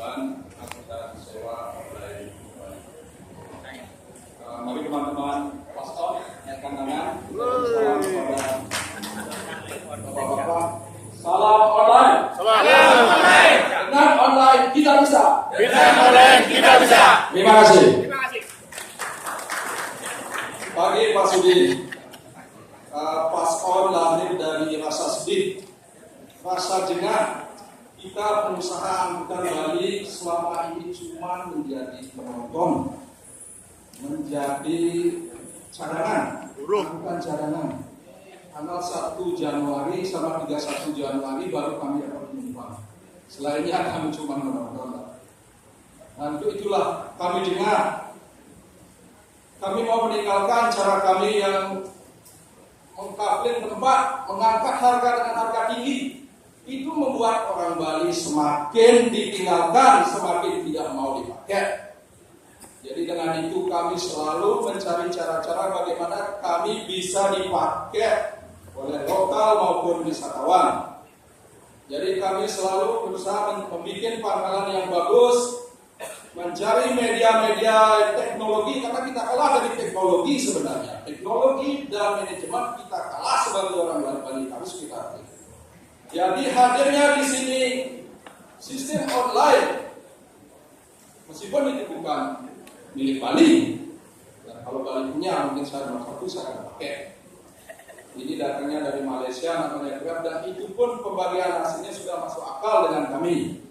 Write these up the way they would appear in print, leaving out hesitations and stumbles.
kewajiban angkutan sewa online. Mari teman-teman paslon angkat tangan. Salam kepada Bapak-bapak. Salam online. Salam online. Dengan online kita bisa. Dengan online kita bisa. Terima kasih. Terima kasih. Pagi Pak Sudi. Paslon lahir dari rasa sedih, rasa jengah. Kita pengusaha angkutan Bali selama ini cuma menjadi penonton, menjadi cadangan, bukan cadangan. Tanggal 1 Januari sama 31 Januari baru kami dapat penumpang. Selainnya kami cuma menonton. Dan itulah kami dengar. Kami mau meninggalkan cara kami yang mengkapling tempat, mengangkat harga dengan harga tinggi. Itu membuat orang Bali semakin ditinggalkan, semakin tidak mau dipakai. Jadi dengan itu kami selalu mencari cara-cara bagaimana kami bisa dipakai oleh lokal maupun wisatawan. Jadi kami selalu berusaha membuat pangkalan yang bagus, mencari media-media teknologi, karena kita kalah dari teknologi sebenarnya. Teknologi dan manajemen kita kalah sebagai orang Bali, harus kita akui. Jadi hadirnya di sini sistem online, meskipun itu bukan milik Bali, dan kalau Bali punya mungkin saya nomor satu saya akan pakai. Ini datangnya dari Malaysia namanya Grab, dan itu pun pembagian hasilnya sudah masuk akal dengan kami.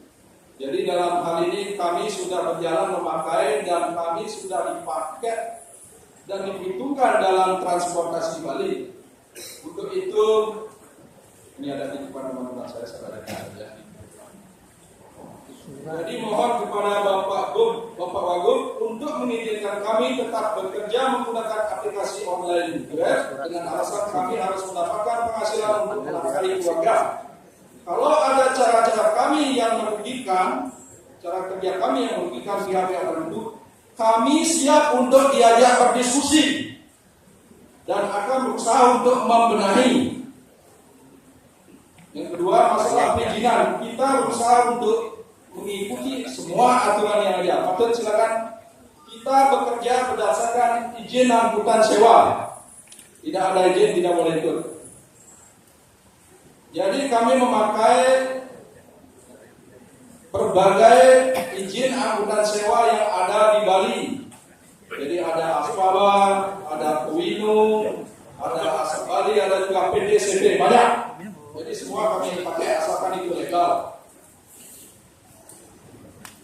Jadi dalam hal ini kami sudah berjalan memakai dan kami sudah dipakai dan diperhitungkan dalam transportasi Bali. Untuk itu ini ada titipan teman-teman saya saja. Jadi mohon kepada Bapak Wagub untuk mengizinkan kami tetap bekerja menggunakan aplikasi online Grab dengan alasan kami harus mendapatkan penghasilan untuk menafkahi keluarga. Kalau ada cara-cara kami yang merugikan, cara kerja kami yang merugikan pihak-pihak tertentu, kami siap untuk diajak berdiskusi dan akan berusaha untuk membenahi. Yang kedua, masalah perizinan. Kita berusaha untuk mengikuti semua aturan yang ada. Patut silakan kita bekerja berdasarkan izin angkutan sewa. Tidak ada izin, tidak boleh ikut. Jadi kami memakai berbagai izin angkutan sewa yang ada di Bali. Jadi ada Aspaba, ada Puino, ada Asap Bali, ada juga PDCB, banyak. Jadi semua kami pakai asalkan itu legal.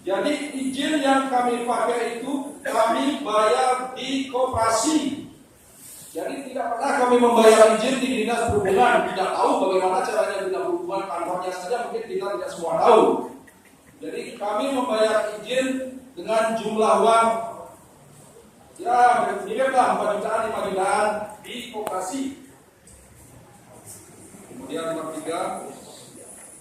Jadi izin yang kami pakai itu kami bayar di koperasi. Jadi tidak pernah kami membayar izin di dinas perhubungan. Tidak tahu bagaimana caranya dinas perhubungan, kantornya saja mungkin kita tidak semua tahu. Jadi kami membayar izin dengan jumlah uang ya mirip-mirip lah 4 jutaan, 5 jutaan di koperasi. Kemudian nomor 3,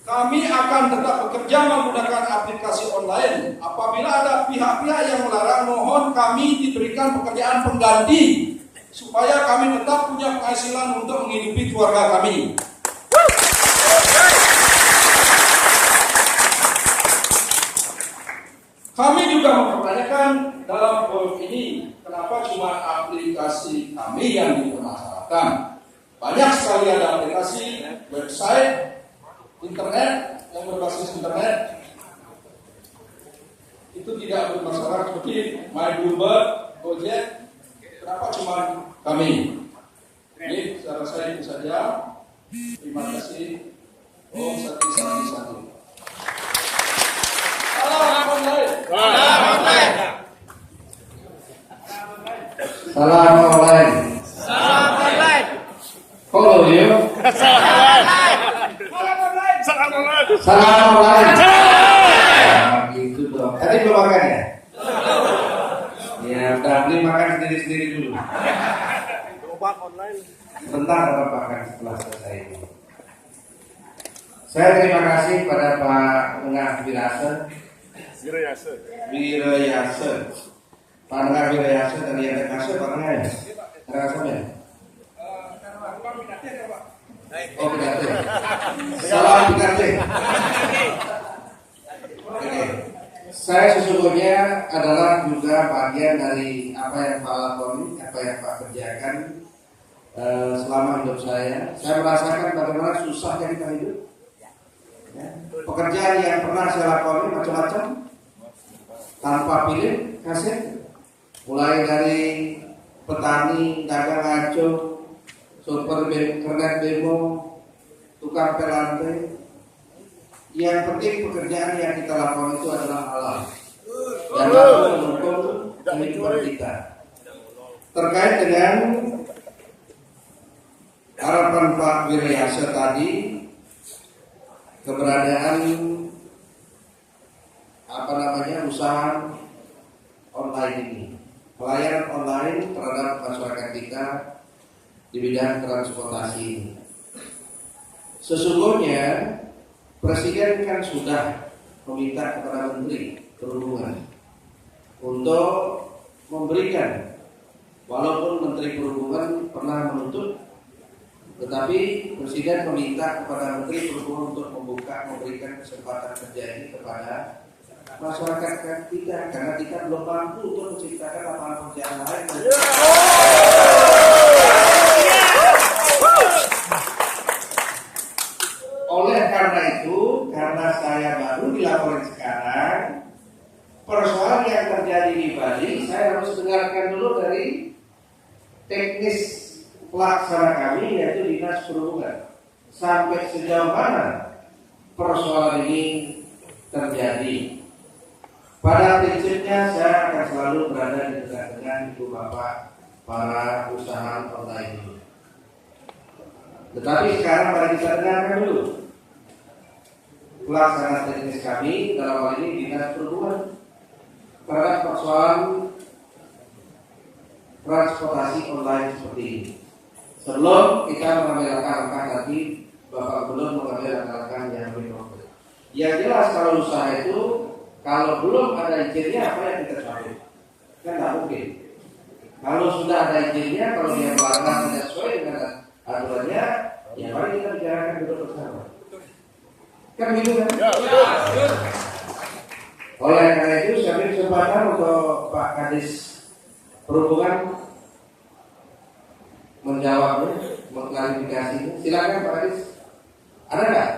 kami akan tetap bekerja menggunakan aplikasi online. Apabila ada pihak-pihak yang melarang, mohon kami diberikan pekerjaan pengganti supaya kami tetap punya penghasilan untuk menghidupi keluarga kami. Kami juga mempertanyakan dalam forum ini, kenapa cuma aplikasi kami yang dipermasalahkan? Banyak sekali ada aplikasi, website, internet yang berbasis internet. Itu tidak bermasalah seperti MyBluebird, Gojek. Kenapa cuma kami? Ini secara saya itu saja. Terima kasih. Om Sati Sati Sati. Salam online. Salam online. Salam online. Salam online. Follow you. Salam online. Salam online. Salam online. Nah, gitu dong. Tadi belum makan ya? Ya, udah beli makan sendiri-sendiri dulu. Obat online. Sebentar Bapak makan setelah selesai ini. Saya terima kasih pada Pak Tengah Wirase. Wirayase. Pak Tengah Wirayase dan yang Wirayase Pak Tengah ya? Wirayase ya? Oh, pidato. Salam pidato. Oke. Saya sesungguhnya adalah juga bagian dari apa yang Pak lakoni, apa yang Pak kerjakan selama hidup saya. Saya merasakan bagaimana susahnya kita hidup. Ya. Pekerjaan yang pernah saya lakoni macam-macam, tanpa pilih kasih. Mulai dari petani, dagang ngaco, super kernet demo, tukang pelantai. Yang penting pekerjaan yang kita lakukan itu adalah halal dan mampu mendukung kehidupan kita. Terkait dengan harapan Pak Wirayasa tadi, keberadaan usaha online ini, pelayanan online terhadap masyarakat kita di bidang transportasi ini. Sesungguhnya Presiden kan sudah meminta kepada Menteri Perhubungan untuk memberikan, walaupun Menteri Perhubungan pernah menuntut, tetapi Presiden meminta kepada Menteri Perhubungan untuk memberikan kesempatan kerja ini kepada masyarakat kita, karena kita belum mampu untuk menciptakan lapangan pekerjaan lain. Oleh karena itu, karena saya baru dilaporin sekarang, persoalan yang terjadi di Bali, saya harus dengarkan dulu dari teknis pelaksana kami, yaitu Dinas Perhubungan. Sampai sejauh mana persoalan ini terjadi. Pada prinsipnya saya akan selalu berada di tengah-tengah ibu bapak para usaha online ini. Tetapi sekarang mari kita dengarkan dulu pelaksana teknis kami, dalam hal ini Dinas Perhubungan, terhadap persoalan transportasi online seperti ini. Sebelum kita mengambil langkah-langkah tadi, Bapak belum mengambil langkah-langkah yang lebih konkret. Yang jelas kalau usaha itu, kalau belum ada izinnya, apa yang kita cabut? Kan tidak mungkin. Kalau sudah ada izinnya, kalau dia melanggar tidak sesuai dengan aturannya, ya mari kita bicarakan dulu bersama. Kan gitu kan? Ya. Oleh karena itu, saya beri kesempatan untuk Pak Kadis Perhubungan menjawabnya, mengklarifikasinya. Silakan Pak Kadis. Ada nggak?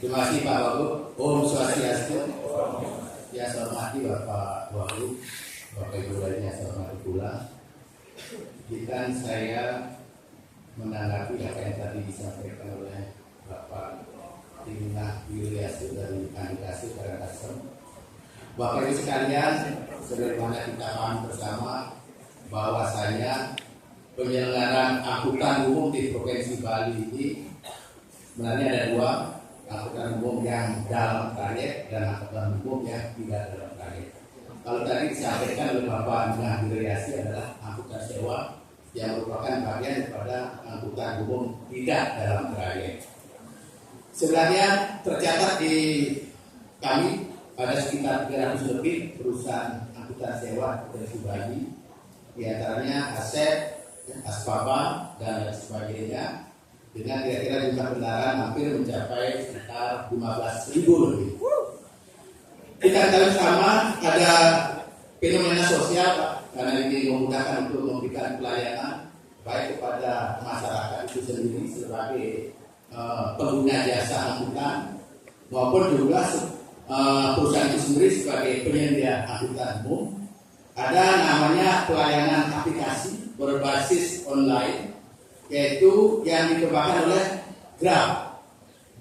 Terima kasih Pak Wagub. Om Swastiastu. Ya, saya hormati Bapak Wagub, Bapak Ibu lainnya saya hormati pula. Izinkan saya menanggapi apa yang tadi disampaikan oleh Bapak Timnah Wirayasa dari Kandikasi Karangasem. Bapak Ibu sekalian, sebagaimana kita paham bersama bahwasanya penyelenggaraan angkutan umum di Provinsi Bali ini sebenarnya ada dua, angkutan umum yang dalam trayek dan angkutan umum yang tidak dalam trayek. Kalau tadi disampaikan oleh Bapak Timnah Wirayasa adalah angkutan sewa yang merupakan bagian daripada angkutan umum tidak dalam trayek. Sebenarnya tercatat di kami ada sekitar 300 lebih perusahaan angkutan sewa di Bali, di antaranya Asep, Aspapa dan lain sebagainya, dengan kira-kira jumlah kendaraan hampir mencapai sekitar 15.000 lebih. Kita tahu sama ada fenomena sosial, Pak, karena ini memudahkan untuk memberikan pelayanan baik kepada masyarakat itu sendiri sebagai pengguna jasa angkutan maupun juga perusahaan itu sendiri sebagai penyedia angkutan umum. Ada namanya pelayanan aplikasi berbasis online, yaitu yang dikembangkan oleh Grab.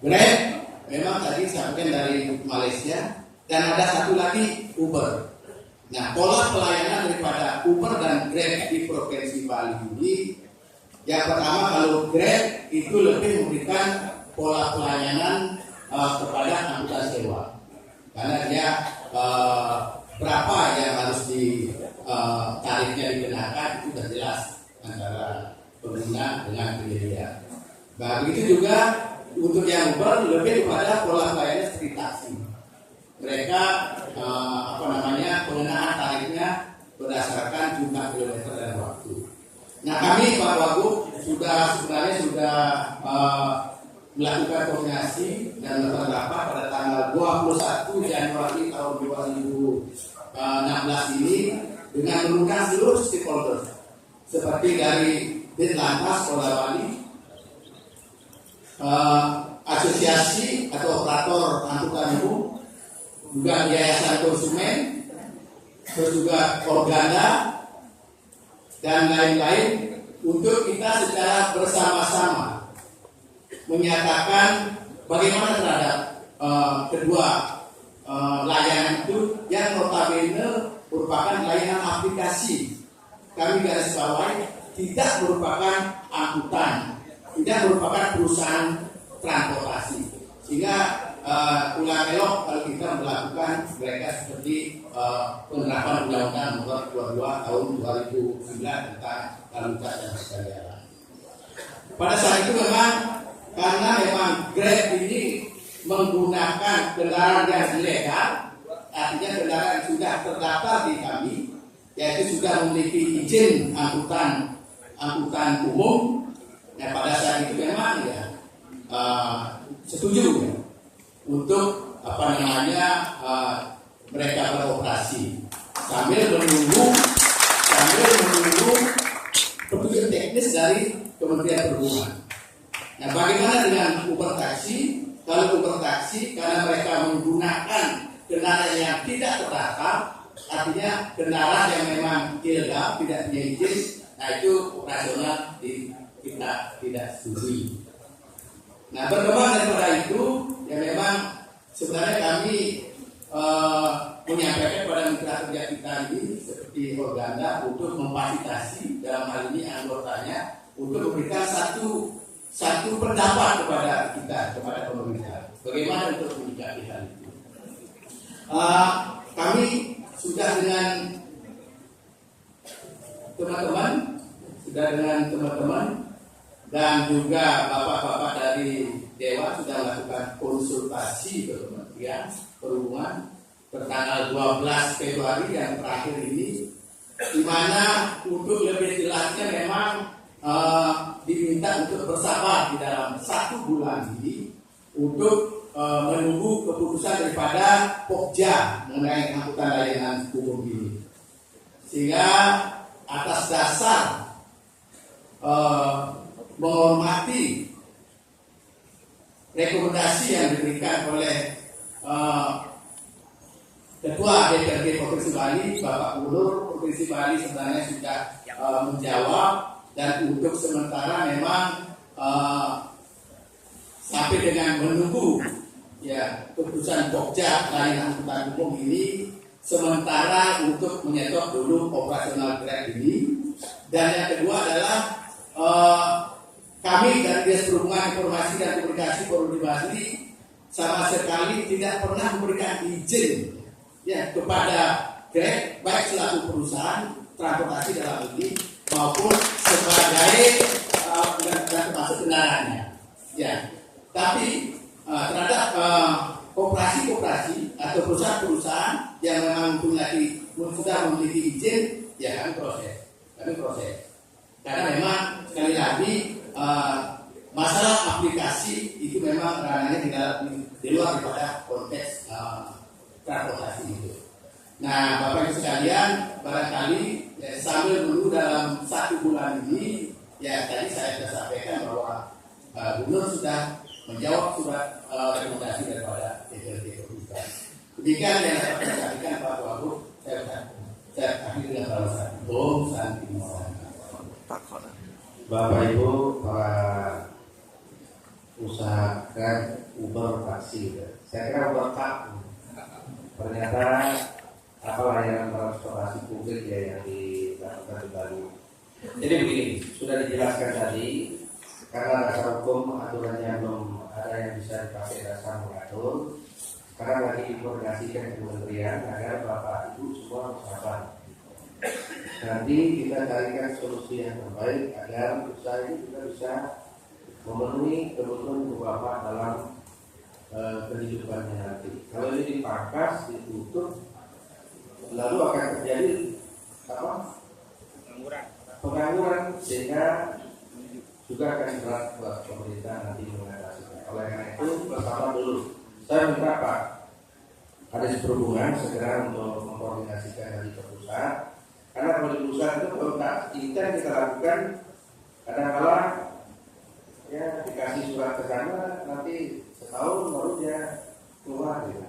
Grab memang tadi disampaikan dari Malaysia, dan ada satu lagi Uber. Nah, pola pelayanan daripada Uber dan Grab di Provinsi Bali ini, yang pertama kalau Grab itu lebih memberikan pola pelayanan kepada angkutan sewa, karena dia berapa yang harus di tarifnya dikenakan itu sudah jelas antara pengguna dengan penyedia. Nah, begitu juga untuk yang Uber lebih kepada pola pelayanan seperti taksi. Mereka pengenaan tarifnya berdasarkan jumlah kilometer dan waktu. Nah, kami Pak Wagub sebenarnya sudah melakukan koordinasi dan melakukan rapat pada tanggal 21 Januari tahun 2016 ini dengan mengundang seluruh stakeholder seperti dari Ditlantas Polda Bali, asosiasi atau operator angkutan umum, juga yayasan konsumen, terus juga organda dan lain-lain untuk kita secara bersama-sama menyatakan bagaimana terhadap kedua layanan itu yang notabene merupakan layanan aplikasi. Kami garis bawahi tidak merupakan angkutan, tidak merupakan perusahaan transportasi, sehingga ulang elok kalau kita melakukan mereka seperti penerapan Undang-Undang Nomor 22 Tahun 2009 tentang lalu lintas dan perjalanan. Pada saat itu memang karena memang Grab ini menggunakan kendaraan yang ilegal, artinya kendaraan yang sudah terdaftar di kami, yaitu sudah memiliki izin angkutan umum. Nah, pada saat itu memang ya setuju ya, untuk mereka beroperasi sambil menunggu petunjuk teknis dari Kementerian Perhubungan. Nah, bagaimana dengan Uber taksi? Kalau Uber taksi karena mereka menggunakan kendaraan yang tidak terdaftar, artinya kendaraan yang memang ilegal, tidak punya izin, nah itu operasional kita tidak setuju. Nah, berkembang daripada itu, ya memang sebenarnya kami menyampaikan pada mitra kerja kita ini seperti organda untuk memfasilitasi dalam hal ini anggotanya untuk memberikan satu pendapat kepada kita, kepada pemerintah. Bagaimana untuk menyikapi hal itu? Kami sudah dengan teman-teman dan juga bapak-bapak dari Dewan sudah melakukan konsultasi ke Kementerian Perhubungan bertanggal 12 Februari yang terakhir ini, di mana untuk lebih jelasnya memang diminta untuk bersabar di dalam 1 bulan ini untuk menunggu keputusan daripada Pokja mengenai angkutan layanan umum ini, sehingga atas dasar menghormati rekomendasi yang diberikan oleh Ketua DPRD Provinsi Bali, Bapak Gubernur Provinsi Bali sebenarnya sudah menjawab, dan untuk sementara memang sampai dengan menunggu ya keputusan Pokja layanan angkutan umum ini, sementara untuk menyetop dulu operasional Grab ini. Dan yang kedua adalah kami dari Dinas Perhubungan Informasi dan Komunikasi Provinsi Bali sama sekali tidak pernah memberikan izin ya kepada Grab, baik selaku perusahaan transportasi dalam ini maupun sebagai termasuk kendaraannya. Ya, tapi terhadap koperasi atau perusahaan-perusahaan yang memang sudah memiliki izin, ya kami proses. Karena memang sekali lagi masalah aplikasi itu memang ranahnya di luar daripada konteks transportasi itu. Nah, Bapak Ibu sekalian, barangkali sambil menunggu dalam 1 bulan ini, ya tadi saya sudah sampaikan bahwa Gubernur sudah menjawab surat rekomendasi daripada DPRD Provinsi. Demikian yang saya sampaikan Pak Wagub. Saya akhiri dengan balasan. Om Santi Mohon. Bapak Ibu para usaha Grab, Uber, taksi, saya kira Uber tak. Ternyata layanan transportasi publik ya yang dilakukan di Bali. Jadi begini, sudah dijelaskan tadi, karena dasar hukum aturannya belum ada yang bisa dipakai dasar mengatur. Sekarang lagi dikoordinasikan ke kementerian agar Bapak Ibu semua bersabar. Nanti kita carikan solusi yang terbaik agar usaha ini kita bisa memenuhi kebutuhan Bapak dalam kehidupannya nanti. Kalau ini dipangkas, ditutup, lalu akan terjadi pengangguran sehingga juga akan berat buat pemerintah nanti mengatasinya. Oleh karena itu pertama dulu saya minta Pak Kadis Perhubungan segera untuk mengkoordinasikan dari ke pusat, karena kalau di pusat itu kalau intens kita lakukan kadang-kadang ya dikasih surat ke sana nanti setahun baru dia keluar gitu.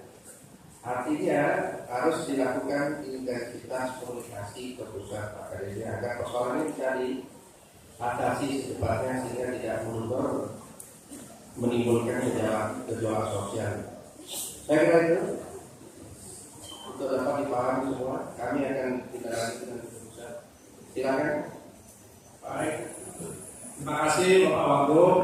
Artinya harus dilakukan intensitas komunikasi ke pusat Pak Kadis agar persoalan ini bisa diatasi secepatnya sehingga tidak mundur menimbulkan gejolak sosial. Saya kira itu untuk dapat dipahami semua. Kami akan tidak lanjut dengan pusat. Silakan. Baik. Terima kasih Bapak Wagub.